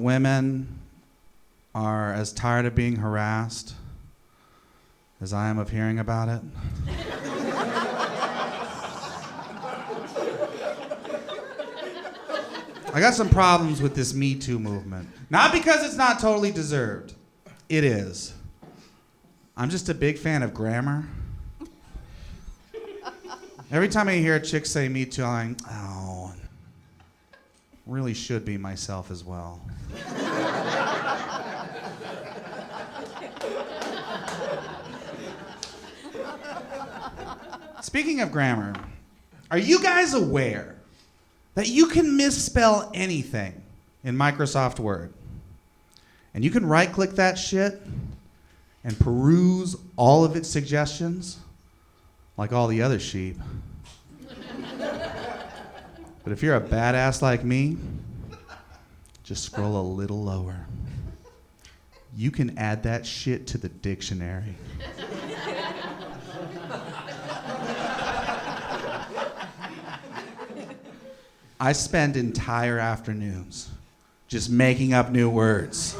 women are as tired of being harassed as I am of hearing about it. I got some problems with this Me Too movement. Not because it's not totally deserved. It is. I'm just a big fan of grammar. Every time I hear a chick say Me Too, I'm like, oh, really should be myself as well. Speaking of grammar, are you guys aware that you can misspell anything in Microsoft Word? And you can right-click that shit and peruse all of its suggestions like all the other sheep. But if you're a badass like me, just scroll a little lower. You can add that shit to the dictionary. I spend entire afternoons just making up new words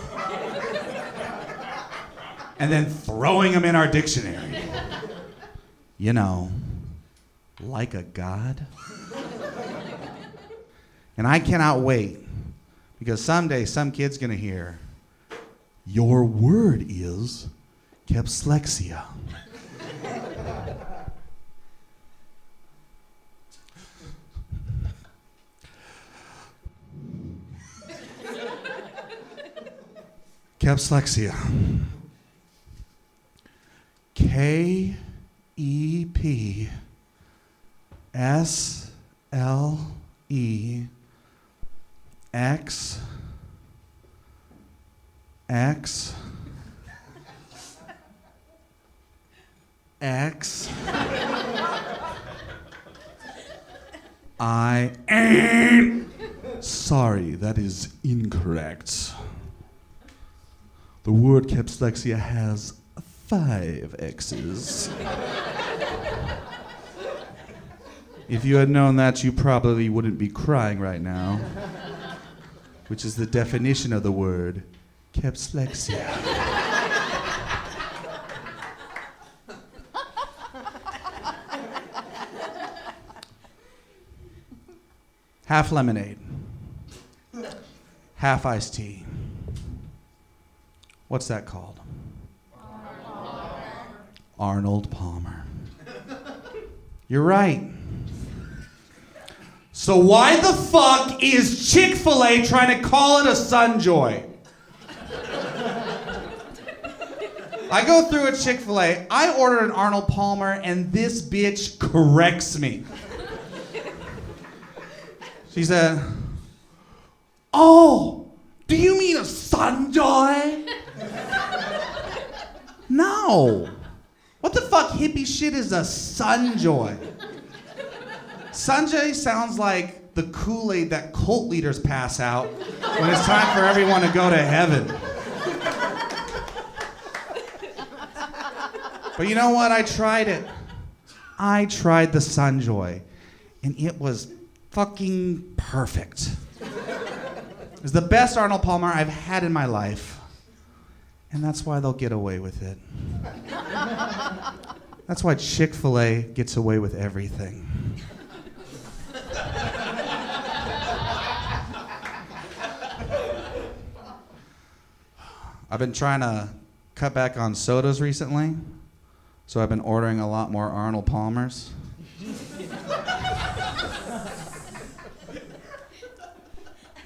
and then throwing them in our dictionary. You know, like a god. And I cannot wait, because someday some kid's gonna hear, your word is capslexia. Capslexia. K-E-P-S-L-E-X-X I am sorry, that is incorrect. The word capslexia has 5 X's. If you had known that, you probably wouldn't be crying right now, which is the definition of the word capslexia. Half lemonade, half iced tea. What's that called? Arnold Palmer. You're right. So why the fuck is Chick-fil-A trying to call it a Sunjoy? I go through a Chick-fil-A, I order an Arnold Palmer, and this bitch corrects me. She said, oh, do you mean a Sunjoy? No. What the fuck hippie shit is a Sunjoy? Sunjoy sounds like the Kool-Aid that cult leaders pass out when it's time for everyone to go to heaven. But you know what? I tried it. I tried the Sunjoy, and it was fucking perfect. It was the best Arnold Palmer I've had in my life. And that's why they'll get away with it. That's why Chick-fil-A gets away with everything. I've been trying to cut back on sodas recently, so I've been ordering a lot more Arnold Palmers.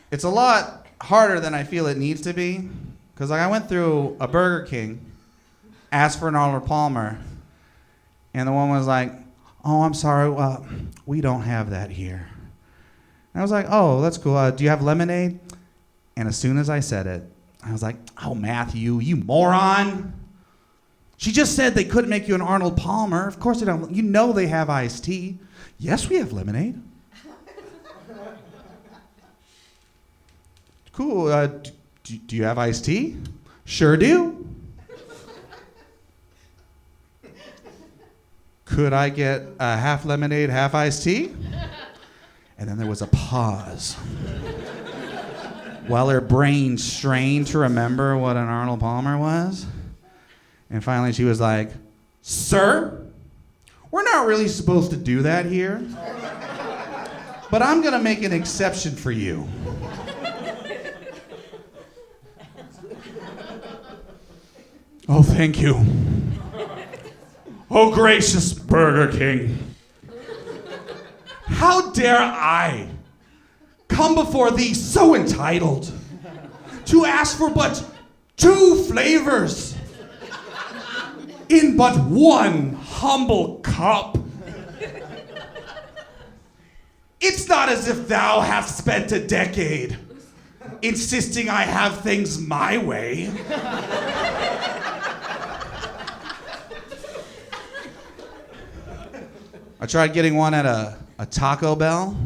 It's a lot harder than I feel it needs to be, because I went through a Burger King, asked for an Arnold Palmer, and the one was like, oh, I'm sorry, we don't have that here. And I was like, oh, that's cool. Do you have lemonade? And as soon as I said it, I was like, oh, Matthew, you moron. She just said they couldn't make you an Arnold Palmer. Of course they don't. You know they have iced tea. Yes, we have lemonade. Cool. Do you have iced tea? Sure do. Could I get a half lemonade, half iced tea? And then there was a pause. while her brain strained to remember what an Arnold Palmer was. And finally she was like, "Sir, we're not really supposed to do that here, but I'm gonna make an exception for you." "Oh, thank you. Oh, gracious Burger King. How dare I come before thee so entitled to ask for but 2 flavors in but one humble cup? It's not as if thou hast spent a decade insisting I have things my way. I tried getting one at a Taco Bell,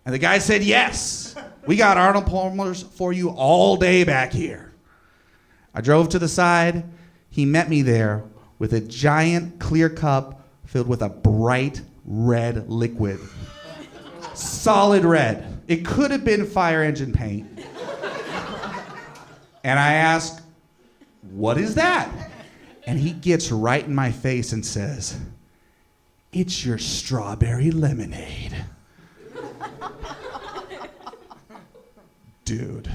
and the guy said, "Yes, we got Arnold Palmer's for you all day back here." I drove to the side. He met me there with a giant clear cup filled with a bright red liquid. Solid red. It could have been fire engine paint. And I asked, "What is that?" And he gets right in my face and says, "It's your strawberry lemonade." Dude,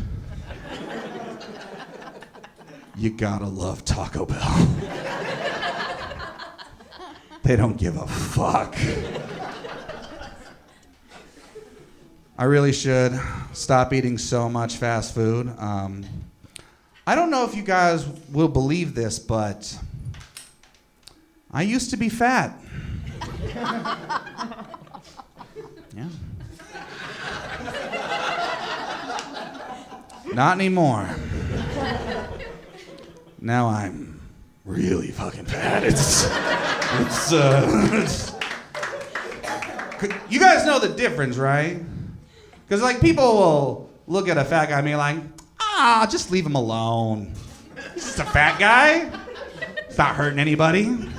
you gotta love Taco Bell. They don't give a fuck. I really should stop eating so much fast food. I don't know if you guys will believe this, but I used to be fat. Yeah. Not anymore. Now I'm really fucking fat. You guys know the difference, right? Because like people will look at a fat guy and be like, just leave him alone. He's just a fat guy. He's not hurting anybody.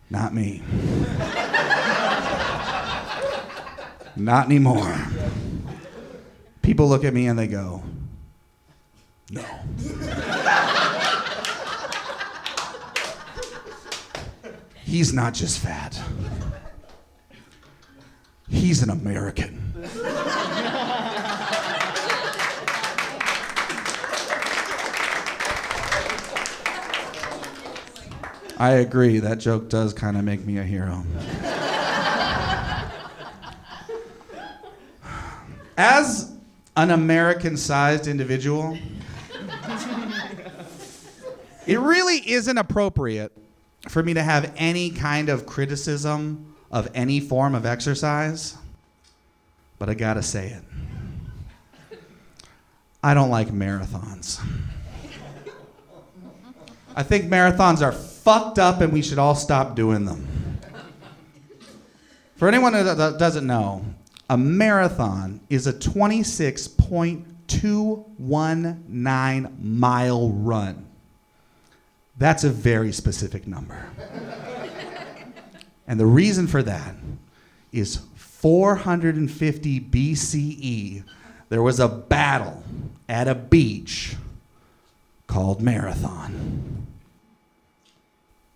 Not me. Not anymore. People look at me and they go, "No." He's not just fat. He's an American. I agree, that joke does kind of make me a hero. As an American-sized individual, it really isn't appropriate for me to have any kind of criticism of any form of exercise, but I gotta say it. I don't like marathons. I think marathons are fucked up and we should all stop doing them. For anyone that doesn't know, a marathon is a 26.219 mile run. That's a very specific number. And the reason for that is 450 BCE, there was a battle at a beach called Marathon.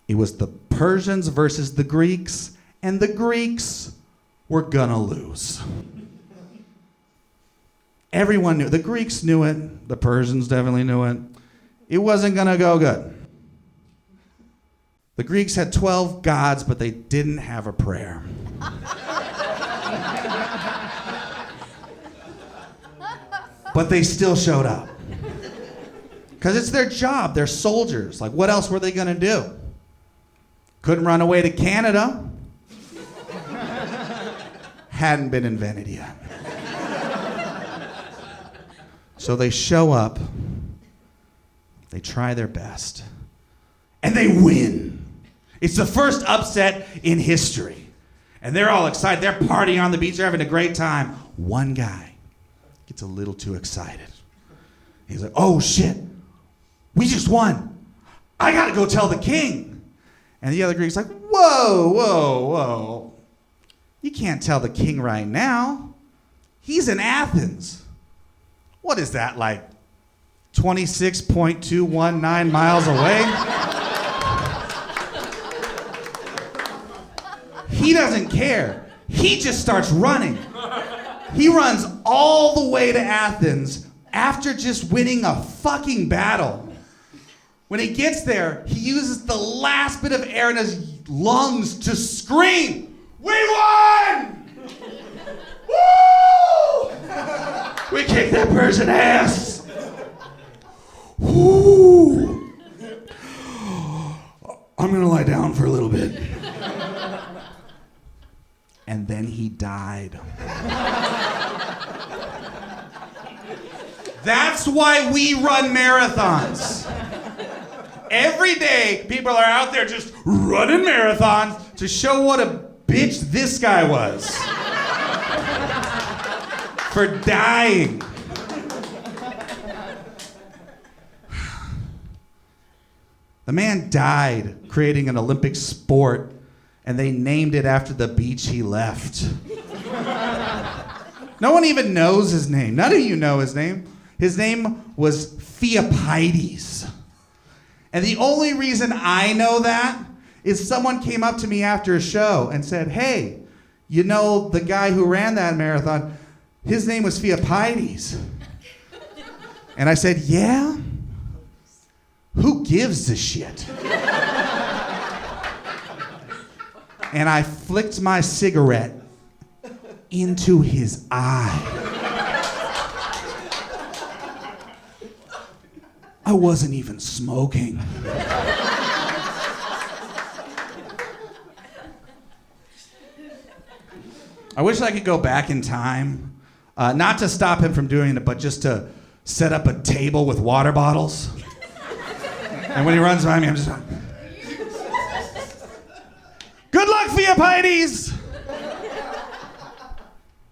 It was the Persians versus the Greeks, and the Greeks were gonna lose. Everyone knew. The Greeks knew it. The Persians definitely knew it. It wasn't gonna go good. The Greeks had 12 gods, but they didn't have a prayer. But they still showed up. Because it's their job. They're soldiers. Like, what else were they gonna do? Couldn't run away to Canada. Hadn't been invented yet. So they show up, they try their best, and they win. It's the first upset in history. And they're all excited. They're partying on the beach. They're having a great time. One guy gets a little too excited. He's like, "Oh shit, we just won. I gotta go tell the king." And the other Greek's like, "Whoa, whoa, whoa. You can't tell the king right now. He's in Athens. What is that, like 26.219 miles away? He doesn't care. He just starts running. He runs all the way to Athens after just winning a fucking battle. When he gets there, he uses the last bit of air in his lungs to scream, "We won! Woo! We kicked that Persian ass! Woo! I'm gonna lie down for a little bit." And then he died. That's why we run marathons. Every day, people are out there just running marathons to show what a bitch this guy was for dying. The man died creating an Olympic sport, and they named it after the beach he left. No one even knows his name. None of you know his name. His name was Theopides. And the only reason I know that is someone came up to me after a show and said, "Hey, you know the guy who ran that marathon, his name was Theopides." And I said, "Yeah? Who gives a shit?" And I flicked my cigarette into his eye. I wasn't even smoking. I wish I could go back in time, not to stop him from doing it, but just to set up a table with water bottles. And when he runs by me, I'm just like, "Good luck, Theopides!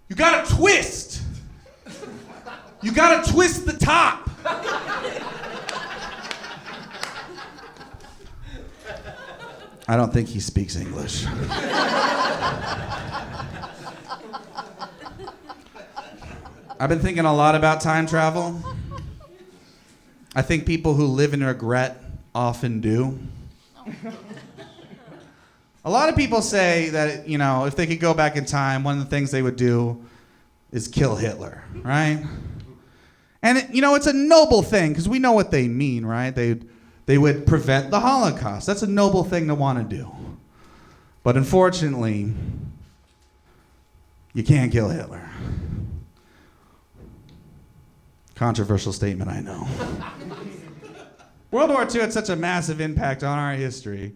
You gotta twist. You gotta twist the top." I don't think he speaks English. I've been thinking a lot about time travel. I think people who live in regret often do. A lot of people say that, you know, if they could go back in time, one of the things they would do is kill Hitler, right? And, you know, it's a noble thing, because we know what they mean, right? They would prevent the Holocaust. That's a noble thing to want to do. But unfortunately, you can't kill Hitler. Controversial statement, I know. World War II had such a massive impact on our history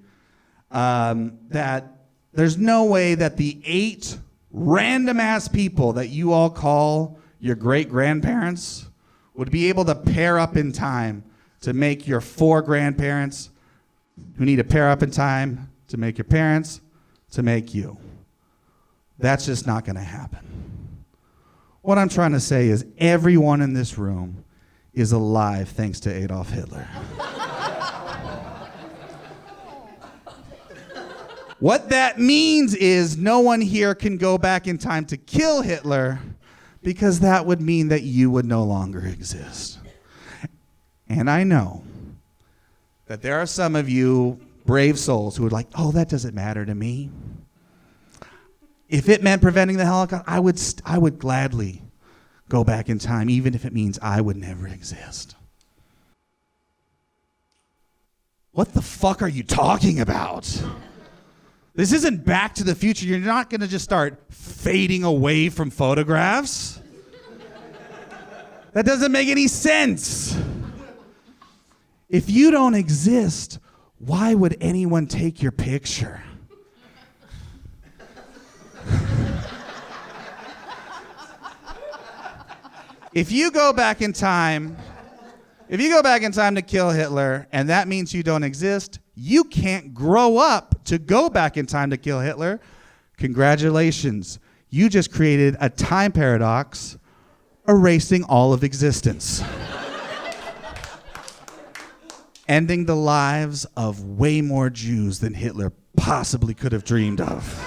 that there's no way that the 8 random-ass people that you all call your great-grandparents would be able to pair up in time to make your 4 grandparents, who need to pair up in time to make your parents, to make you. That's just not going to happen. What I'm trying to say is everyone in this room is alive thanks to Adolf Hitler. What that means is no one here can go back in time to kill Hitler, because that would mean that you would no longer exist. And I know that there are some of you brave souls who are like, "Oh, that doesn't matter to me. If it meant preventing the Holocaust, I would gladly go back in time, even if it means I would never exist." What the fuck are you talking about? This isn't Back to the Future. You're not going to just start fading away from photographs. That doesn't make any sense. If you don't exist, why would anyone take your picture? If you go back in time to kill Hitler, and that means you don't exist, you can't grow up to go back in time to kill Hitler. Congratulations. You just created a time paradox, erasing all of existence. Ending the lives of way more Jews than Hitler possibly could have dreamed of.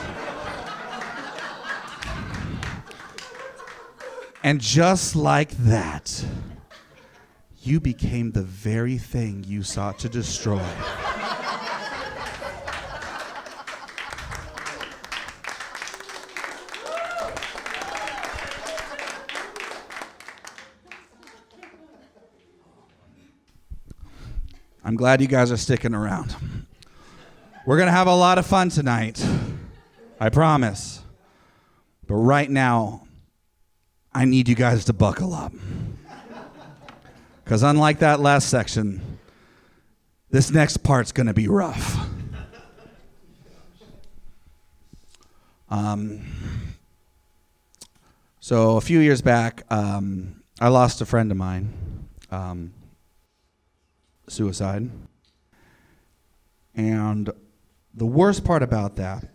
And just like that, you became the very thing you sought to destroy. I'm glad you guys are sticking around. We're going to have a lot of fun tonight. I promise. But right now, I need you guys to buckle up. Because unlike that last section, this next part's going to be rough. So a few years back, I lost a friend of mine. Suicide. And the worst part about that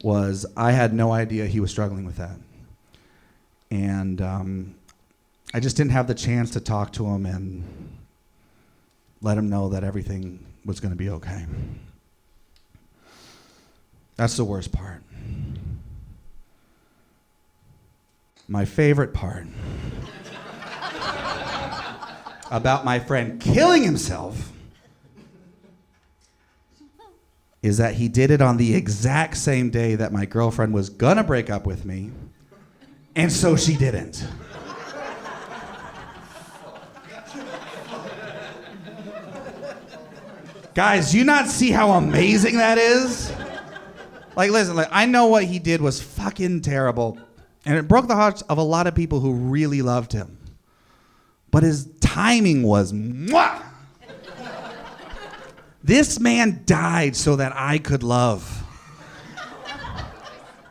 was I had no idea he was struggling with that. And I just didn't have the chance to talk to him and let him know that everything was going to be okay. That's the worst part. My favorite part about my friend killing himself is that he did it on the exact same day that my girlfriend was gonna break up with me, and so she didn't. Guys, do you not see how amazing that is? Like, listen, I know what he did was fucking terrible, and it broke the hearts of a lot of people who really loved him. But his timing was mwah! This man died so that I could love.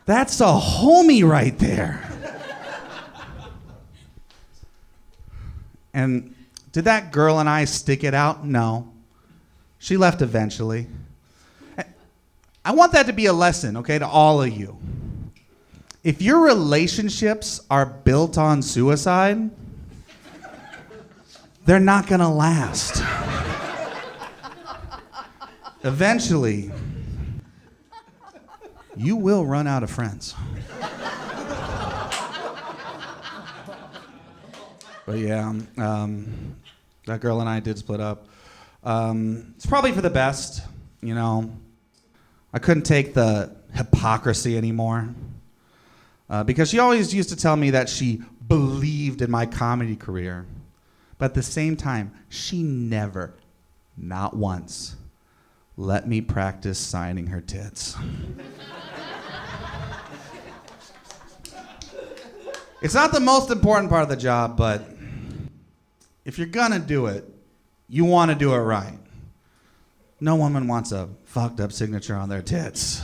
That's a homie right there. And did that girl and I stick it out? No. She left eventually. I want that to be a lesson, okay, to all of you. If your relationships are built on suicide, they're not gonna last. Eventually, you will run out of friends. But yeah, that girl and I did split up. It's probably for the best, you know. I couldn't take the hypocrisy anymore. Because she always used to tell me that she believed in my comedy career. But at the same time, she never, not once, let me practice signing her tits. It's not the most important part of the job, but if you're gonna do it, you want to do it right. No woman wants a fucked up signature on their tits.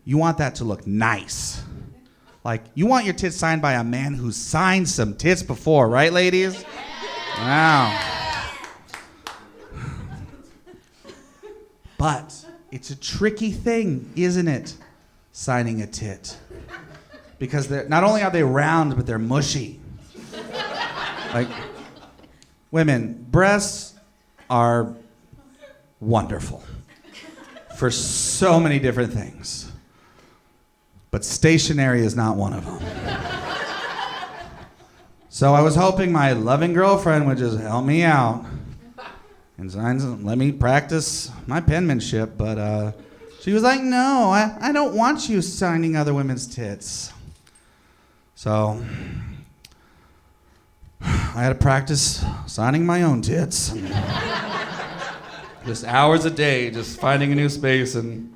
You want that to look nice. Like, you want your tits signed by a man who's signed some tits before, right, ladies? Wow. But it's a tricky thing, isn't it? Signing a tit. Because not only are they round, but they're mushy. Like, women, breasts are wonderful for so many different things. But stationary is not one of them. So I was hoping my loving girlfriend would just help me out and let me practice my penmanship, but she was like, no, I don't want you signing other women's tits. So I had to practice signing my own tits. Just hours a day, just finding a new space, and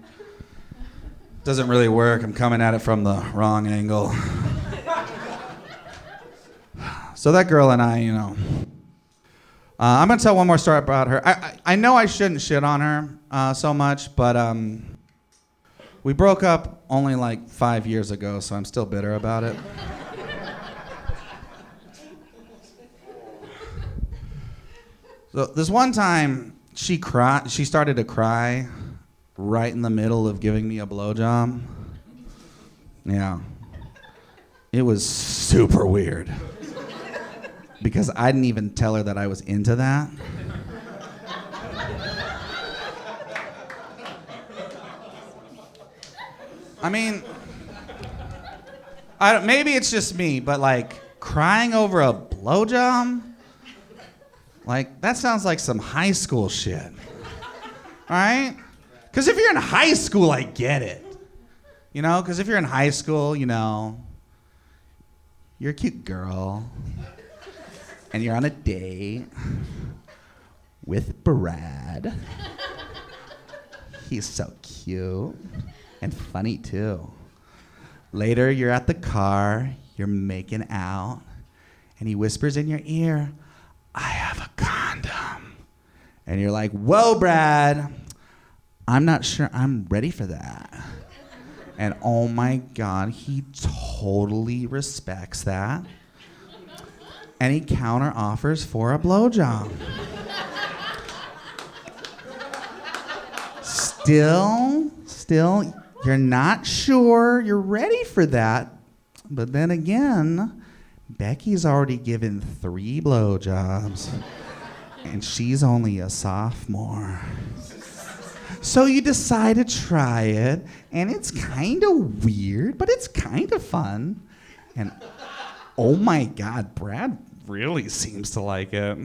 it doesn't really work. I'm coming at it from the wrong angle. So that girl and I, you know, I'm gonna tell one more story about her. I know I shouldn't shit on her so much, but we broke up only like 5 years ago, so I'm still bitter about it. So this one time, she started to cry right in the middle of giving me a blowjob. Yeah. It was super weird. Because I didn't even tell her that I was into that. I mean, Maybe it's just me, but like crying over a blowjob? Like, that sounds like some high school shit. All right? Because if you're in high school, I get it. You know, because if you're in high school, you know, you're a cute girl, and you're on a date with Brad. He's so cute and funny too. Later, you're at the car, you're making out, and he whispers in your ear, I have a condom. And you're like, whoa, Brad, I'm not sure I'm ready for that. And oh my God, he totally respects that. And he counter offers for a blowjob. Still, you're not sure you're ready for that. But then again, Becky's already given 3 blowjobs, and she's only a sophomore. So you decide to try it, and it's kind of weird, but it's kind of fun. And oh my God, Brad really seems to like it.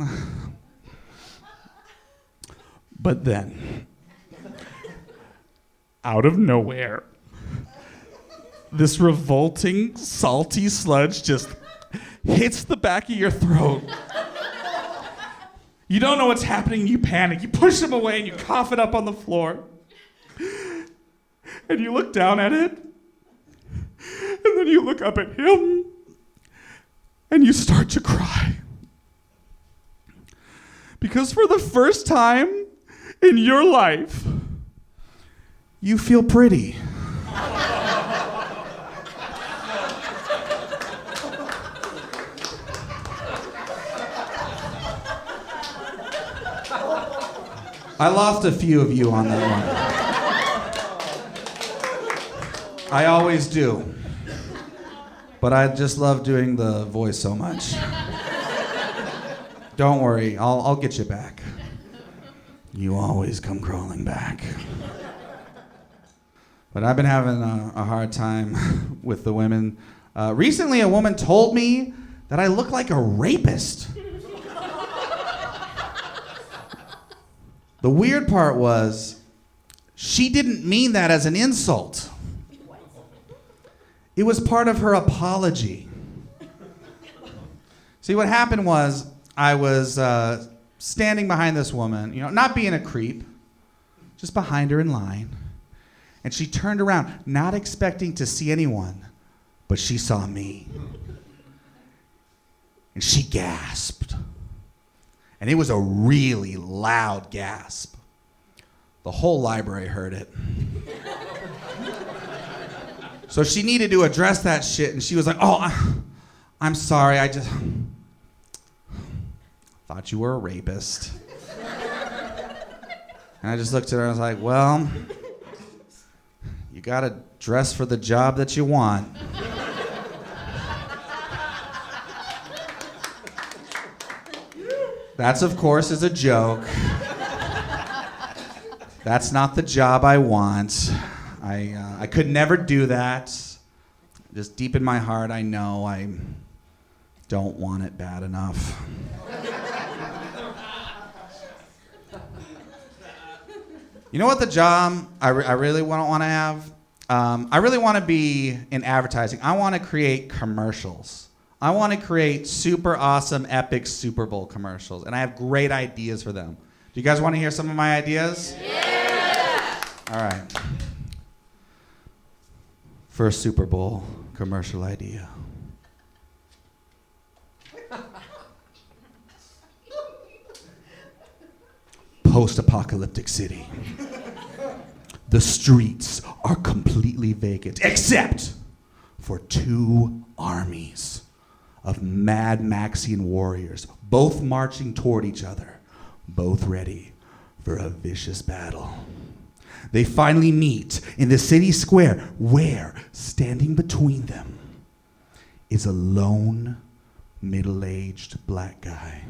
But then, out of nowhere, this revolting, salty sludge just hits the back of your throat. You don't know what's happening, you panic, you push him away and you cough it up on the floor. And you look down at it, and then you look up at him, and you start to cry. Because for the first time in your life, you feel pretty. I lost a few of you on that one. I always do. But I just love doing the voice so much. Don't worry, I'll get you back. You always come crawling back. But I've been having a hard time with the women. Recently, a woman told me that I look like a rapist. The weird part was, she didn't mean that as an insult. It was part of her apology. See, what happened was, I was standing behind this woman, you know, not being a creep, just behind her in line. And she turned around, not expecting to see anyone, but she saw me. And she gasped. And it was a really loud gasp. The whole library heard it. So she needed to address that shit, and she was like, oh, I'm sorry, I just thought you were a rapist. And I just looked at her and I was like, well, you gotta dress for the job that you want. That's, of course, is a joke. That's not the job I want. I could never do that. Just deep in my heart, I know I don't want it bad enough. You know what the job I really want to have? I really want to be in advertising. I want to create commercials. I want to create super awesome, epic Super Bowl commercials, and I have great ideas for them. Do you guys want to hear some of my ideas? Yeah! All right. First Super Bowl commercial idea. Post-apocalyptic city. The streets are completely vacant, except for 2 armies of Mad Maxian warriors, both marching toward each other, both ready for a vicious battle. They finally meet in the city square, where, standing between them, is a lone, middle-aged black guy.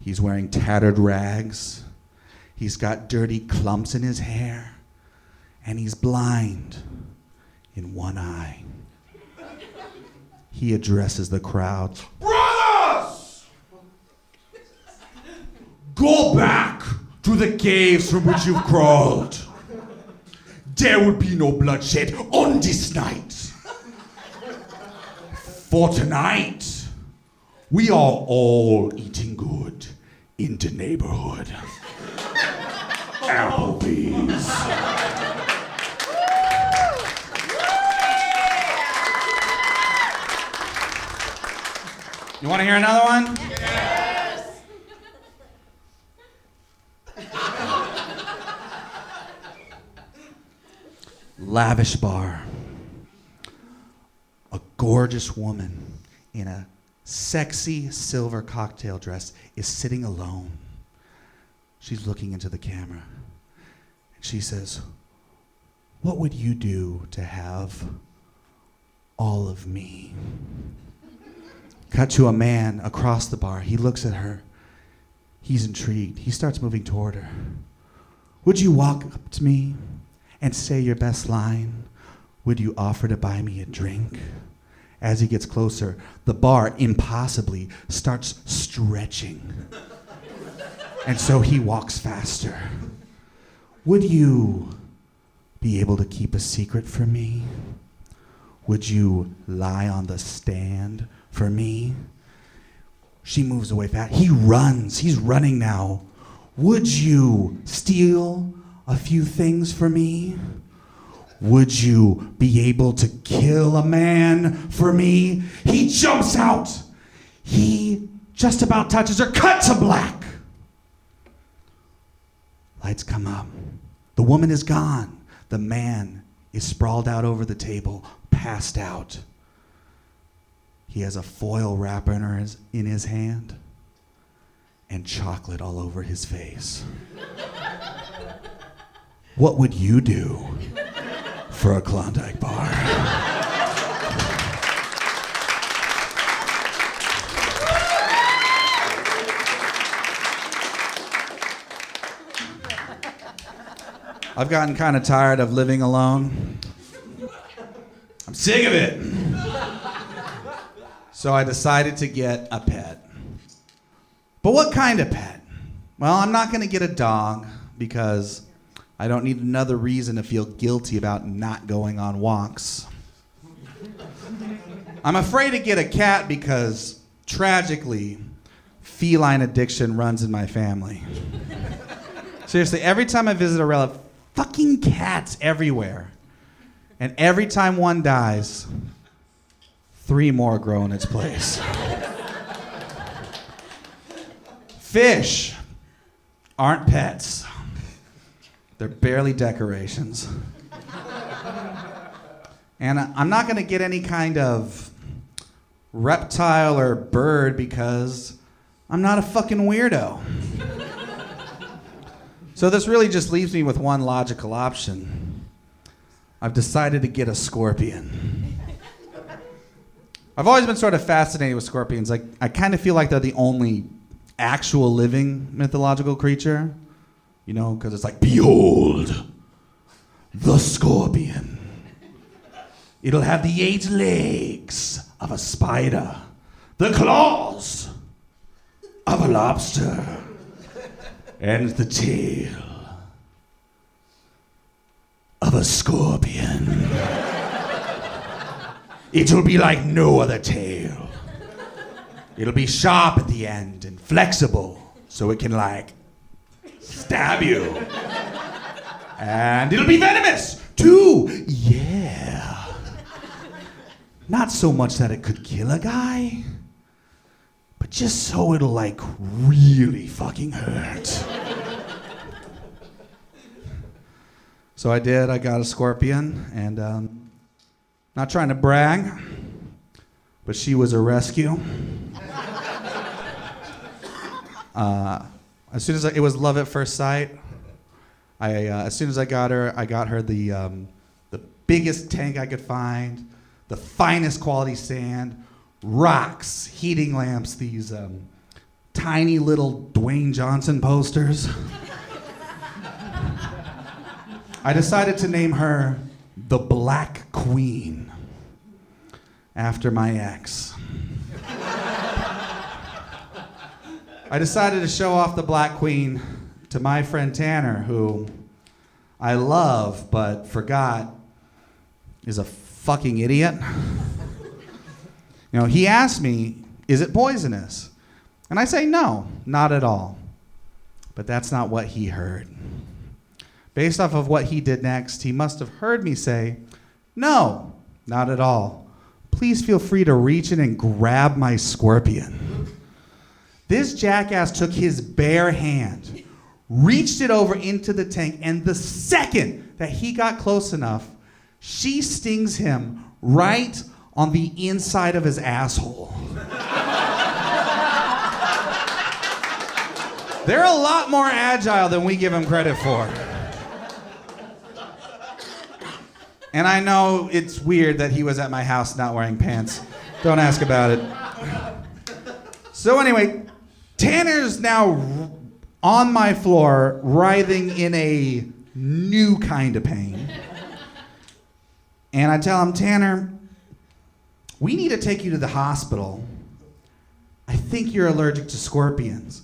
He's wearing tattered rags, he's got dirty clumps in his hair, and he's blind in one eye. he addresses the crowd. Brothers! Go back to the caves from which you've crawled. There will be no bloodshed on this night. For tonight, we are all eating good in the neighborhood. Applebee's. You want to hear another one? Yes! Lavish bar. A gorgeous woman in a sexy silver cocktail dress is sitting alone. She's looking into the camera. And she says, "What would you do to have all of me?" Cut to a man across the bar. He looks at her. He's intrigued. He starts moving toward her. "Would you walk up to me and say your best line? Would you offer to buy me a drink?" As he gets closer, the bar impossibly starts stretching. And so he walks faster. "Would you be able to keep a secret from me? Would you lie on the stand for me?" She moves away fast. He runs. He's running now. "Would you steal a few things for me? Would you be able to kill a man for me?" He jumps out. He just about touches her. Cut to black. Lights come up. The woman is gone. The man is sprawled out over the table, passed out. He has a foil wrapper in his hand and chocolate all over his face. What would you do for a Klondike bar? I've gotten kind of tired of living alone. I'm sick of it. So I decided to get a pet. But what kind of pet? Well, I'm not going to get a dog because I don't need another reason to feel guilty about not going on walks. I'm afraid to get a cat because, tragically, feline addiction runs in my family. Seriously, every time I visit a relative, fucking cats everywhere. And every time one dies, 3 more grow in its place. Fish aren't pets. They're barely decorations. And I'm not going to get any kind of reptile or bird because I'm not a fucking weirdo. So this really just leaves me with one logical option. I've decided to get a scorpion. I've always been sort of fascinated with scorpions. Like, I kind of feel like they're the only actual living mythological creature. You know, because it's like, behold, the scorpion. It'll have the 8 legs of a spider, the claws of a lobster, and the tail of a scorpion. It'll be like no other tail. It'll be sharp at the end and flexible so it can, like, stab you. And it'll be venomous, too. Yeah. Not so much that it could kill a guy, but just so it'll, like, really fucking hurt. So I did. I got a scorpion, and not trying to brag, but she was a rescue. As soon as it was love at first sight. As soon as I got her the biggest tank I could find, the finest quality sand, rocks, heating lamps, these tiny little Dwayne Johnson posters. I decided to name her the Black Queen. after my ex. I decided to show off the Black Queen to my friend Tanner, who I love but forgot is a fucking idiot. You know, he asked me, is it poisonous? And I say, no, not at all. But that's not what he heard. Based off of what he did next, he must have heard me say, no, not at all. Please feel free to reach in and grab my scorpion. This jackass took his bare hand, reached it over into the tank, and the second that he got close enough, she stings him right on the inside of his asshole. They're a lot more agile than we give them credit for. And I know it's weird that he was at my house not wearing pants. Don't ask about it. So anyway, Tanner's now on my floor, writhing in a new kind of pain. And I tell him, Tanner, we need to take you to the hospital. I think you're allergic to scorpions.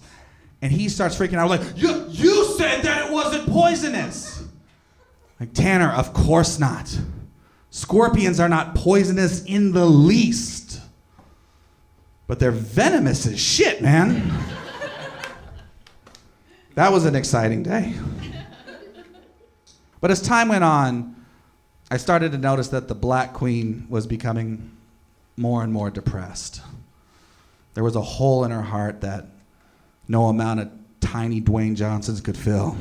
And he starts freaking out, like, you said that it wasn't poisonous. Like, Tanner, of course not. Scorpions are not poisonous in the least. But they're venomous as shit, man. That was an exciting day. But as time went on, I started to notice that the Black Queen was becoming more and more depressed. There was a hole in her heart that no amount of tiny Dwayne Johnsons could fill.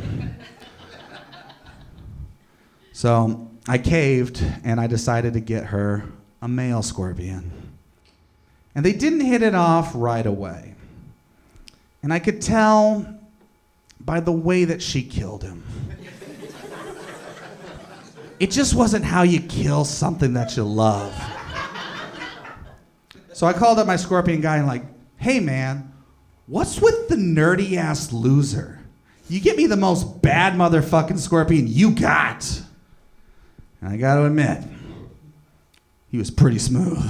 So I caved and I decided to get her a male scorpion. And they didn't hit it off right away. And I could tell by the way that she killed him. It just wasn't how you kill something that you love. So I called up my scorpion guy and like, hey man, what's with the nerdy ass loser? You get me the most bad motherfucking scorpion you got. And I gotta admit, he was pretty smooth.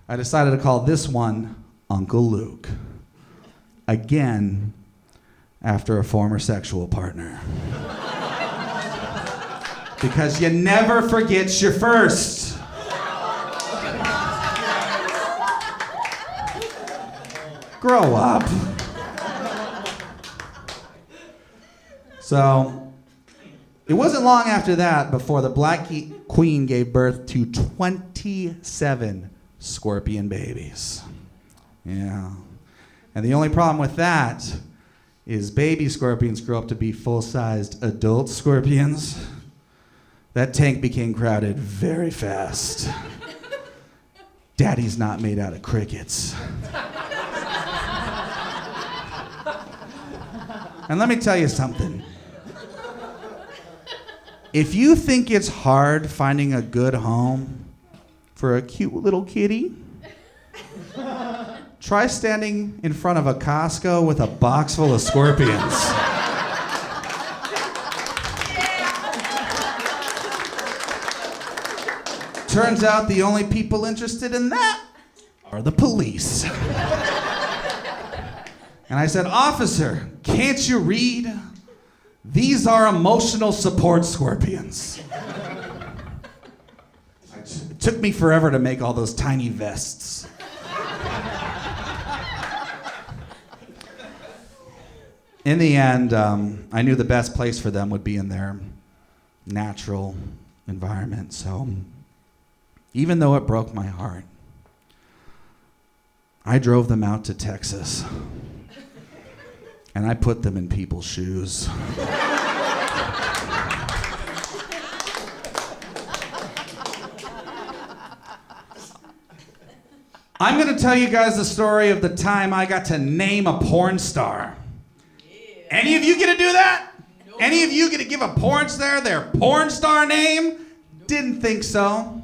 I decided to call this one Uncle Luke. Again, after a former sexual partner. Because you never forget your first. Grow up. So, it wasn't long after that before the Black Queen gave birth to 27 scorpion babies. Yeah. And the only problem with that is baby scorpions grow up to be full-sized adult scorpions. That tank became crowded very fast. Daddy's not made out of crickets. And let me tell you something. If you think it's hard finding a good home for a cute little kitty, try standing in front of a Costco with a box full of scorpions. Turns out the only people interested in that are the police. And I said, officer, can't you read? These are emotional support scorpions. It took me forever to make all those tiny vests. In the end, I knew the best place for them would be in their natural environment. So even though it broke my heart, I drove them out to Texas. And I put them in people's shoes. I'm gonna tell you guys the story of the time I got to name a porn star. Yeah. Any of you gonna do that? Nope. Any of you gonna give a porn star their porn star name? Nope. Didn't think so.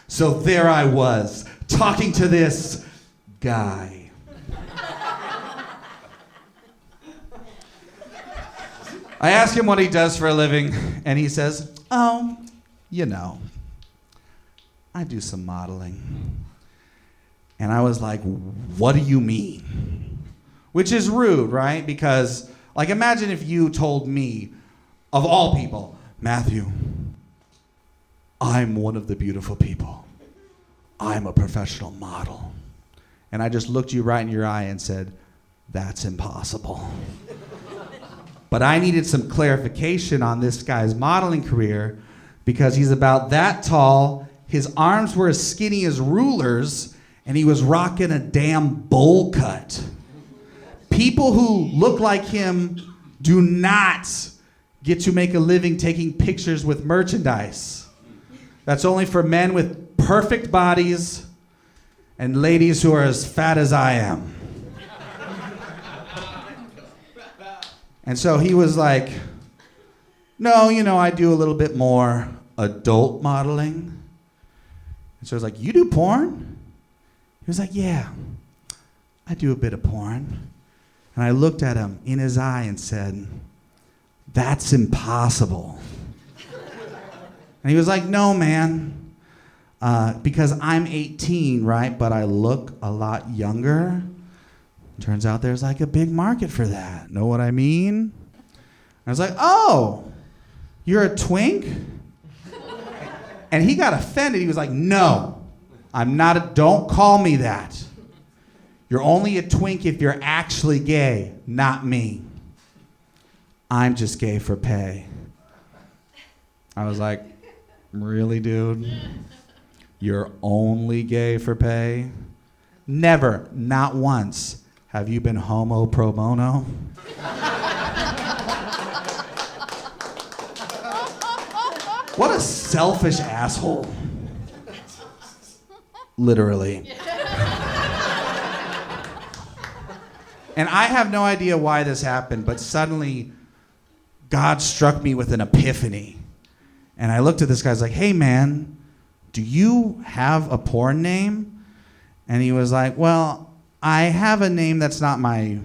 So there I was, talking to this guy. I ask him what he does for a living, and he says, oh, you know. I do some modeling. And I was like, what do you mean? Which is rude, right? Because, like, imagine if you told me, of all people, Matthew, I'm one of the beautiful people. I'm a professional model. And I just looked you right in your eye and said, that's impossible. But I needed some clarification on this guy's modeling career because he's about that tall, his arms were as skinny as rulers, and he was rocking a damn bowl cut. People who look like him do not get to make a living taking pictures with merchandise. That's only for men with perfect bodies and ladies who are as fat as I am. And so he was like, no, I do a little bit more adult modeling. And so I was like, you do porn? He was like, yeah, I do a bit of porn. And I looked at him in his eye and said, that's impossible. And he was like, no, man, because I'm 18, right? But I look a lot younger. Turns out there's like a big market for that. Know what I mean? I was like, oh, you're a twink? And he got offended. He was like, no, I'm not don't call me that. You're only a twink if you're actually gay, not me. I'm just gay for pay. I was like, really, dude? You're only gay for pay? Never, not once, have you been homo pro bono? What a selfish asshole. Literally. And I have no idea why this happened, but suddenly God struck me with an epiphany. And I looked at this guy, I was like, hey man, do you have a porn name? And he was like, well, I have a name that's not my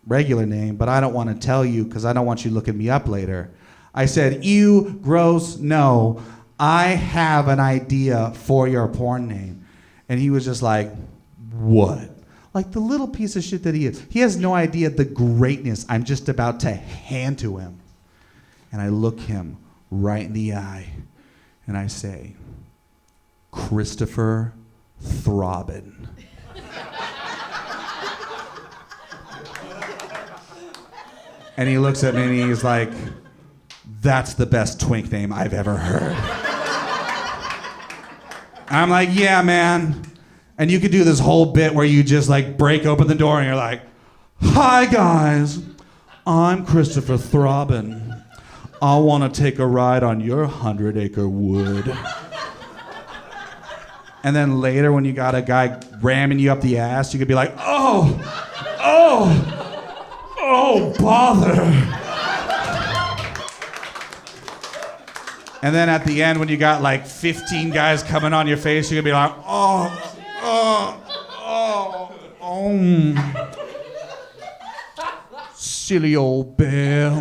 regular name, but I don't want to tell you because I don't want you looking me up later. I said, ew, gross, no. I have an idea for your porn name. And he was just like, what? Like the little piece of shit that he is. He has no idea the greatness I'm just about to hand to him. And I look him right in the eye and I say, Christopher Throbbin. And he looks at me and he's like, that's the best twink name I've ever heard. I'm like, yeah, man. And you could do this whole bit where you just like break open the door and you're like, hi guys, I'm Christopher Throbbin. I want to take a ride on your 100-acre wood. And then later when you got a guy ramming you up the ass, you could be like, oh, bother. And then at the end when you got like 15 guys coming on your face, you could be like, silly old bear.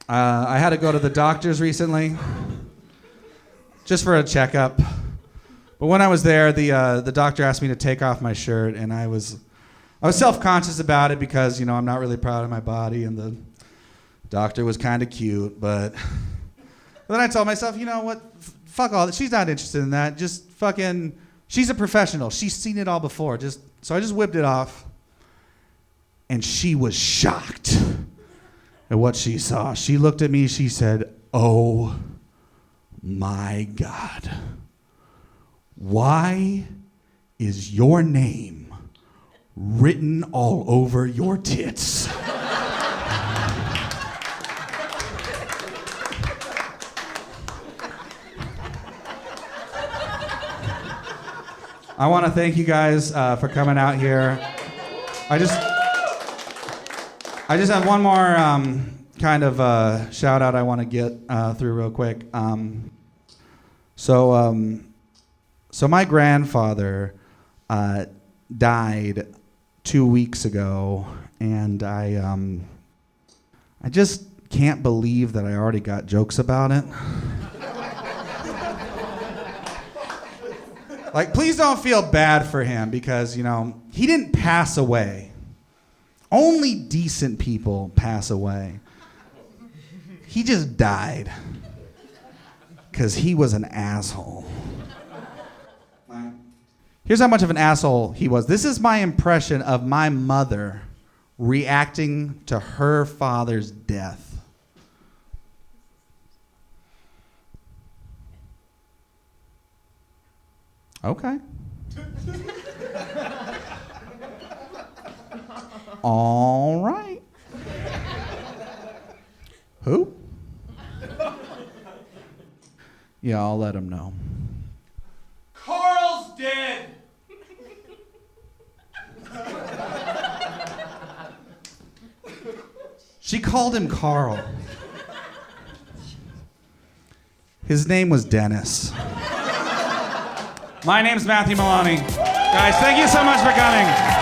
I had to go to the doctors recently, just for a checkup. But when I was there, the doctor asked me to take off my shirt, and I was self-conscious about it because I'm not really proud of my body, and the doctor was kind of cute. But then I told myself, you know what? Fuck all that. She's not interested in that. Just fucking. She's a professional. She's seen it all before. So I just whipped it off, and she was shocked at what she saw. She looked at me, she said, oh my God, why is your name written all over your tits? I want to thank you guys for coming out here. I just have one more kind of shout out I want to get through real quick. So my grandfather died 2 weeks ago, And I just can't believe that I already got jokes about it. Like, please don't feel bad for him because, you know, he didn't pass away. Only decent people pass away. He just died because he was an asshole. Here's how much of an asshole he was. This is my impression of my mother reacting to her father's death. Okay. All right. Who? Yeah, I'll let him know. Carl's dead. She called him Carl. His name was Dennis. My name's Matthew Maloney. Guys, thank you so much for coming.